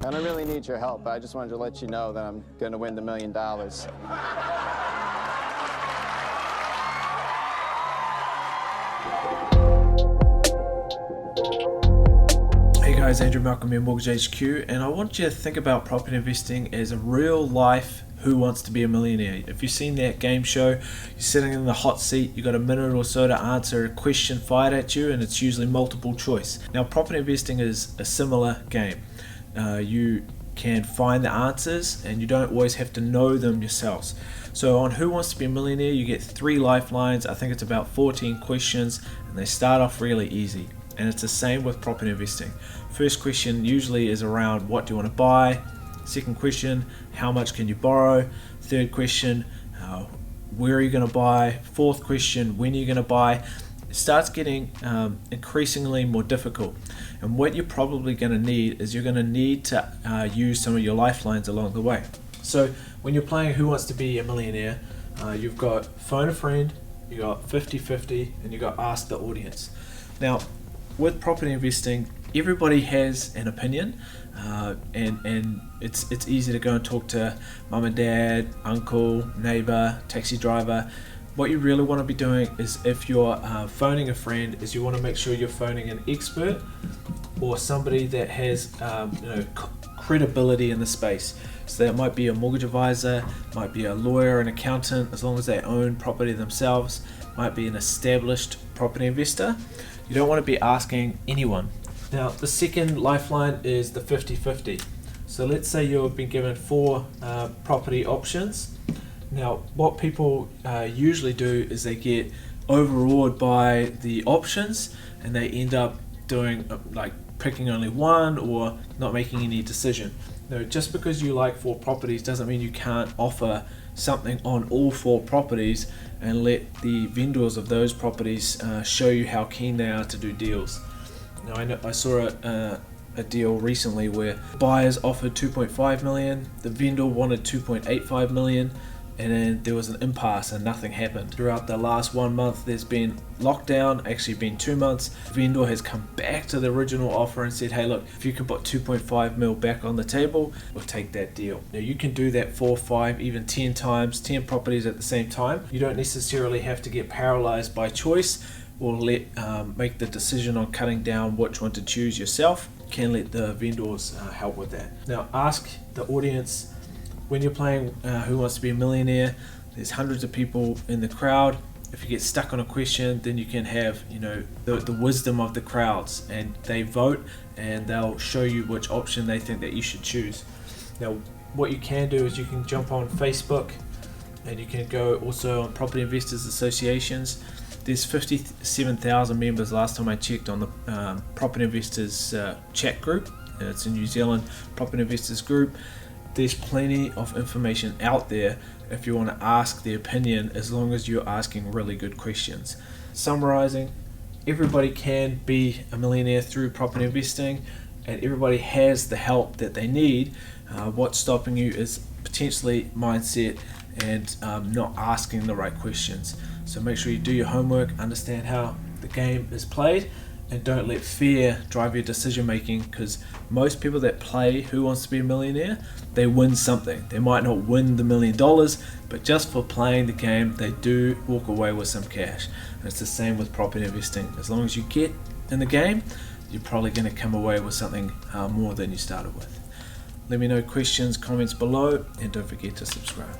I don't really need your help. I just wanted to let you know that I'm going to win the $1 million. Hey guys, Andrew Malcolm here, Mortgage HQ, and I want you to think about property investing as a real life Who Wants to Be a Millionaire. If you've seen that game show, you're sitting in the hot seat, you got a minute or so to answer a question fired at you, and it's usually multiple choice. Now, property investing is a similar game. You can find the answers and you don't always have to know them yourselves. So on Who Wants to Be a Millionaire, you get 3 lifelines. I think it's about 14 questions, and they start off really easy. And it's the same with property investing. First question usually is around what do you want to buy. Second question, how much can you borrow? Third question, where are you going to buy? Fourth question, when are you going to buy? It starts getting increasingly more difficult. And what you're probably going to need is you're going to need to use some of your lifelines along the way. So when you're playing Who Wants to Be a Millionaire, you've got phone a friend, you've got 50-50, and you've got ask the audience. Now, with property investing, everybody has an opinion, and it's easy to go and talk to mum and dad, uncle, neighbor, taxi driver. What you really want to be doing is, if you're phoning a friend, is you want to make sure you're phoning an expert or somebody that has credibility in the space. So that might be a mortgage advisor, might be a lawyer, an accountant, as long as they own property themselves, might be an established property investor. You don't want to be asking anyone. Now, the second lifeline is the 50-50. So let's say you've been given 4 property options. Now, what people usually do is they get overawed by the options, and they end up doing picking only one or not making any decision. Now, just because you like 4 properties doesn't mean you can't offer something on all 4 properties and let the vendors of those properties show you how keen they are to do deals. Now, I saw a deal recently where buyers offered 2.5 million, the vendor wanted 2.85 million, and then there was an impasse and nothing happened. Throughout the last 1 month, there's been lockdown, actually been 2 months. The vendor has come back to the original offer and said, hey look, if you can put 2.5 mil back on the table, we'll take that deal. Now, you can do that 4, 5, even 10 times, 10 properties at the same time. You don't necessarily have to get paralyzed by choice or make the decision on cutting down which one to choose yourself. You can let the vendors help with that. Now, ask the audience. When you're playing Who Wants to Be a Millionaire, there's hundreds of people in the crowd. If you get stuck on a question, then you can have the wisdom of the crowds, and they vote and they'll show you which option they think that you should choose. Now, what you can do is you can jump on Facebook, and you can go also on Property Investors Associations. There's 57,000 members last time I checked on the Property Investors chat group. It's a New Zealand Property Investors group. There's plenty of information out there if you want to ask the opinion, as long as you're asking really good questions. Summarizing, everybody can be a millionaire through property investing, and everybody has the help that they need. What's stopping you is potentially mindset and not asking the right questions. So make sure you do your homework, understand how the game is played, and don't let fear drive your decision making, because most people that play Who Wants to Be a Millionaire, they win something. They might not win the $1 million, but just for playing the game, they do walk away with some cash. And it's the same with property investing. As long as you get in the game, you're probably going to come away with something more than you started with. Let me know questions, comments below, and don't forget to subscribe.